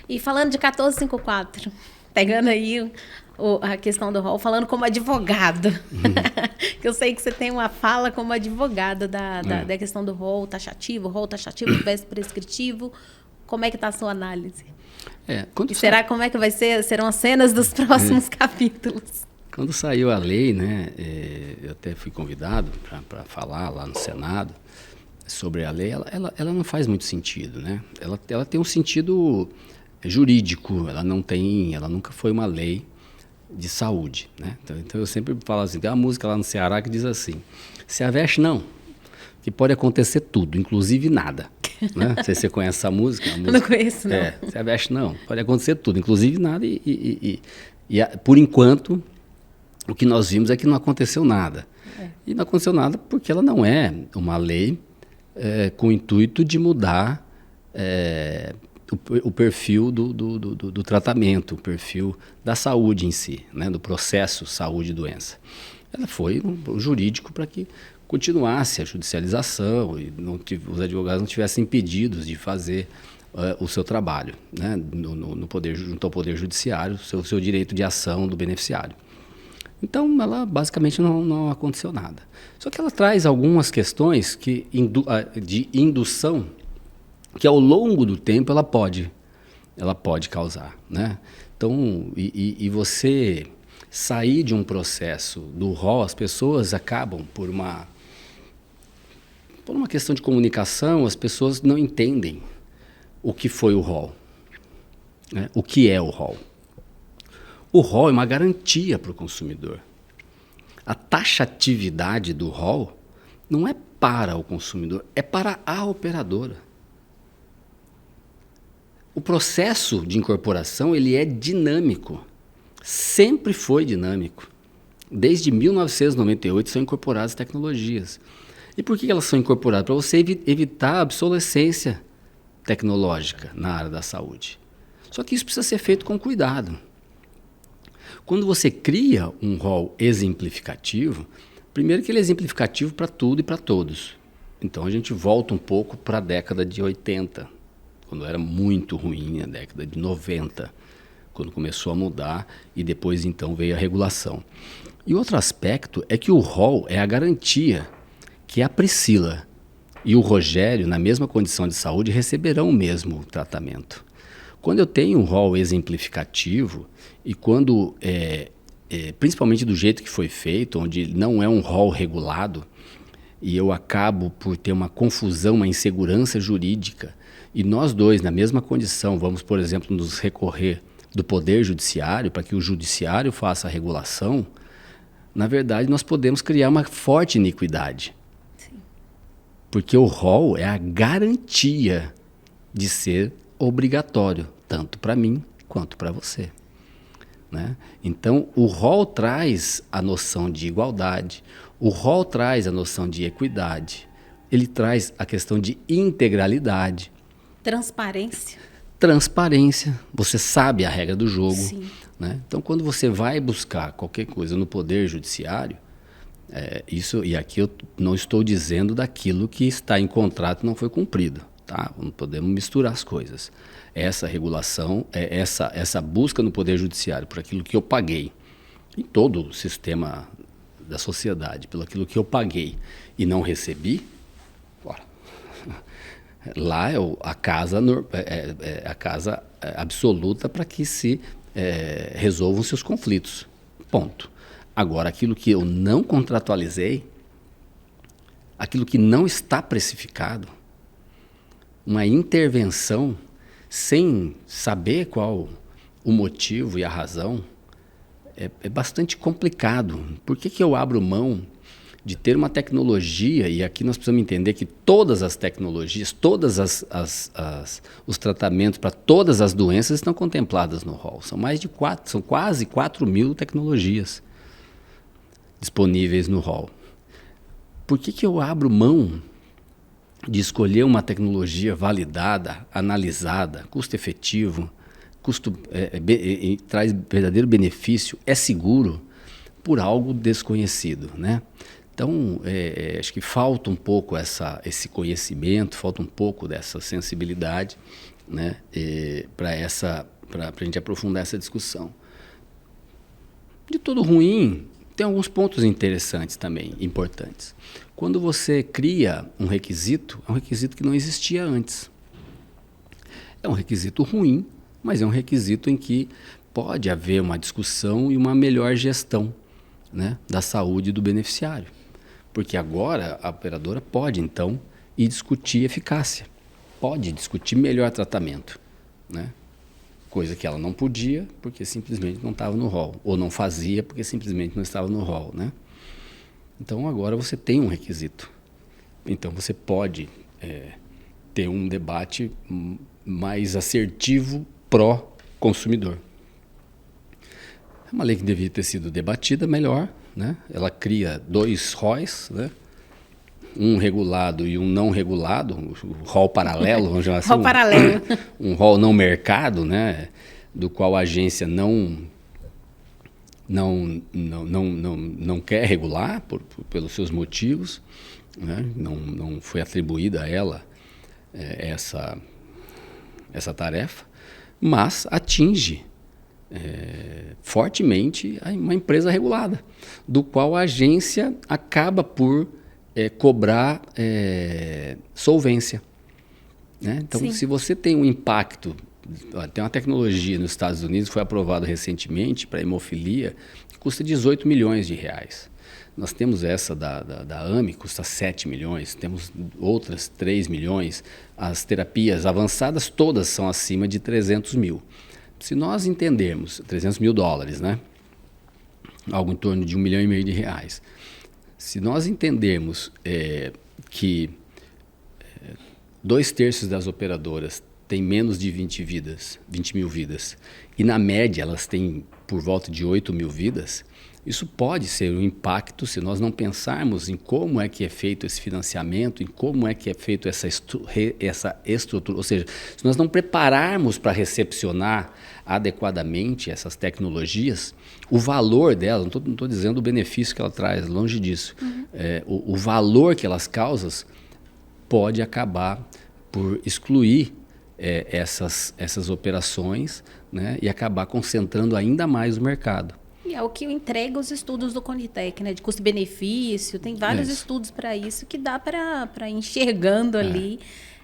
E falando de 1454, pegando aí a questão do rol, falando como advogado, que eu sei que você tem uma fala como advogado da questão do rol taxativo versus prescritivo. Como é que está a sua análise? Como é que vai ser? Serão as cenas dos próximos capítulos? Quando saiu a lei, né, eu até fui convidado para falar lá no Senado sobre a lei. Ela não faz muito sentido, né? Ela tem um sentido jurídico. Ela nunca foi uma lei de saúde, né? Então eu sempre falo assim, tem uma música lá no Ceará que diz assim: se aveste não, que pode acontecer tudo, inclusive nada. Né? Não sei se você conhece essa música. Eu não conheço, não. Se aveste não, pode acontecer tudo, inclusive nada. Por enquanto, o que nós vimos é que não aconteceu nada. E não aconteceu nada porque ela não é uma lei com o intuito de mudar o perfil do tratamento, o perfil da saúde em si, né? Do processo saúde e doença. Ela foi um jurídico para que continuasse a judicialização e os advogados não tivessem impedidos de fazer o seu trabalho, né? Junto ao Poder Judiciário, o seu direito de ação do beneficiário. Então, ela basicamente não aconteceu nada. Só que ela traz algumas questões de indução que ao longo do tempo ela pode causar, né? Então, e você sair de um processo do rol, as pessoas acabam por uma questão de comunicação, as pessoas não entendem o que foi o rol, né? O que é o rol. O rol é uma garantia para o consumidor. A taxatividade do rol não é para o consumidor, é para a operadora. O processo de incorporação ele é dinâmico, sempre foi dinâmico. Desde 1998 são incorporadas tecnologias. E por que elas são incorporadas? Para você evitar a obsolescência tecnológica na área da saúde. Só que isso precisa ser feito com cuidado. Quando você cria um rol exemplificativo, primeiro que ele é exemplificativo para tudo e para todos. Então a gente volta um pouco para a década de 80, quando era muito ruim, a década de 90, quando começou a mudar e depois então veio a regulação. E outro aspecto é que o rol é a garantia que a Priscila e o Rogério, na mesma condição de saúde, receberão o mesmo tratamento. Quando eu tenho um rol exemplificativo e quando, principalmente do jeito que foi feito, onde não é um rol regulado, e eu acabo por ter uma confusão, uma insegurança jurídica, e nós dois, na mesma condição, vamos, por exemplo, nos recorrer do Poder Judiciário para que o Judiciário faça a regulação, na verdade nós podemos criar uma forte iniquidade. Sim. Porque o rol é a garantia de ser obrigatório, tanto para mim quanto para você, né? Então, o rol traz a noção de igualdade, o rol traz a noção de equidade, ele traz a questão de integralidade. Transparência, você sabe a regra do jogo. Sim. Né? Então, quando você vai buscar qualquer coisa no Poder Judiciário, e aqui eu não estou dizendo daquilo que está em contrato e não foi cumprido. Tá? Não podemos misturar as coisas. Essa regulação, essa busca no Poder Judiciário por aquilo que eu paguei, em todo o sistema da sociedade, pelo aquilo que eu paguei e não recebi, lá é a casa absoluta para que se resolvam seus conflitos. Ponto. Agora, aquilo que eu não contratualizei, aquilo que não está precificado, uma intervenção sem saber qual o motivo e a razão, é bastante complicado. Por que eu abro mão de ter uma tecnologia, e aqui nós precisamos entender que todas as tecnologias, todos os tratamentos para todas as doenças estão contempladas no rol. São quase 4.000 tecnologias disponíveis no rol. Por que eu abro mão de escolher uma tecnologia validada, analisada, custo efetivo, traz verdadeiro benefício, é seguro, por algo desconhecido, né? Então, acho que falta um pouco esse conhecimento, falta um pouco dessa sensibilidade, né, para a gente aprofundar essa discussão. De todo ruim, tem alguns pontos interessantes também, importantes. Quando você cria um requisito, é um requisito que não existia antes. É um requisito ruim, mas é um requisito em que pode haver uma discussão e uma melhor gestão, né, da saúde do beneficiário. Porque agora a operadora pode, então, ir discutir eficácia, pode discutir melhor tratamento, né? Coisa que ela não podia porque simplesmente não estava no rol, ou não fazia porque simplesmente não estava no rol, né? Então agora você tem um requisito. Então você pode ter um debate mais assertivo pró-consumidor. É uma lei que devia ter sido debatida melhor, né? Ela cria 2 ROIs, né? Um regulado e um não regulado, um rol paralelo, vamos chamar assim, Rol paralelo. Um rol não mercado, né? Do qual a agência não quer regular pelos seus motivos, né? Não foi atribuída a ela essa tarefa, mas atinge fortemente uma empresa regulada, do qual a agência acaba por cobrar solvência, né? Então, Sim. se você tem um impacto, tem uma tecnologia nos Estados Unidos, foi aprovada recentemente para hemofilia, que custa 18 milhões de reais. Nós temos essa da AMI, custa 7 milhões, temos outras 3 milhões. As terapias avançadas todas são acima de 300 mil. Se nós entendermos, 300 mil dólares, né? Algo em torno de 1,5 milhão de reais. Se nós entendermos que 2/3 das operadoras têm menos de 20 mil vidas, e na média elas têm por volta de 8 mil vidas, isso pode ser um impacto se nós não pensarmos em como é que é feito esse financiamento, em como é que é feito essa estrutura, ou seja, se nós não prepararmos para recepcionar adequadamente essas tecnologias, o valor delas, não estou dizendo o benefício que ela traz, longe disso, o valor que elas causam pode acabar por excluir essas operações, né, e acabar concentrando ainda mais o mercado. E é o que entrega os estudos do Conitec, né? De custo-benefício, tem vários estudos para isso que dá para enxergando ali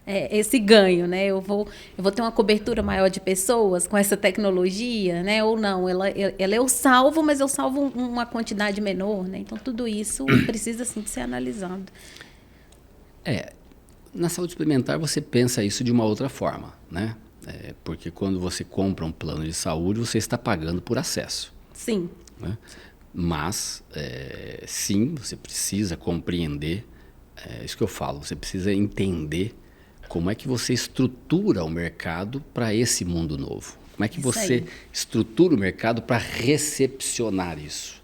esse ganho, né? Eu vou ter uma cobertura maior de pessoas com essa tecnologia, né? Ou não, ela eu salvo, mas eu salvo uma quantidade menor, né? Então tudo isso precisa sim de ser analisado. Na saúde suplementar você pensa isso de uma outra forma, né? Porque quando você compra um plano de saúde, você está pagando por acesso. Sim. Né? Mas, sim, você precisa compreender, isso que eu falo, você precisa entender como é que você estrutura o mercado para esse mundo novo. Como é que você estrutura o mercado para recepcionar isso.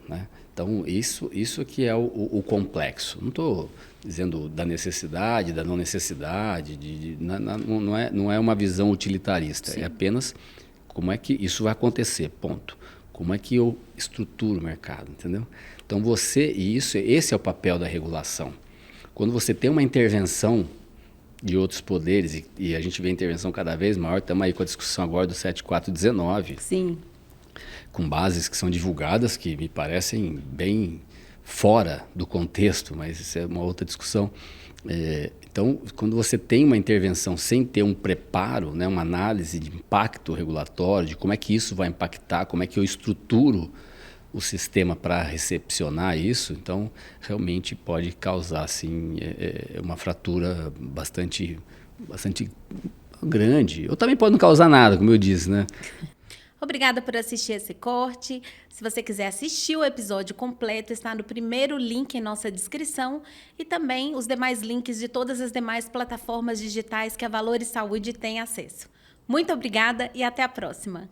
Né? Então, isso que é o complexo. Não estou dizendo da necessidade, da não necessidade, não é uma visão utilitarista, sim. É apenas como é que isso vai acontecer, ponto. Como é que eu estruturo o mercado, entendeu? Então, esse é o papel da regulação. Quando você tem uma intervenção de outros poderes, e a gente vê a intervenção cada vez maior, estamos aí com a discussão agora do 7419. Sim. Com bases que são divulgadas, que me parecem bem fora do contexto, mas isso é uma outra discussão. Então, quando você tem uma intervenção sem ter um preparo, né, uma análise de impacto regulatório, de como é que isso vai impactar, como é que eu estruturo o sistema para recepcionar isso, então realmente pode causar assim, uma fratura bastante grande. Ou também pode não causar nada, como eu disse, né? Obrigada por assistir esse corte. Se você quiser assistir o episódio completo, está no primeiro link em nossa descrição e também os demais links de todas as demais plataformas digitais que a Valores Saúde tem acesso. Muito obrigada e até a próxima!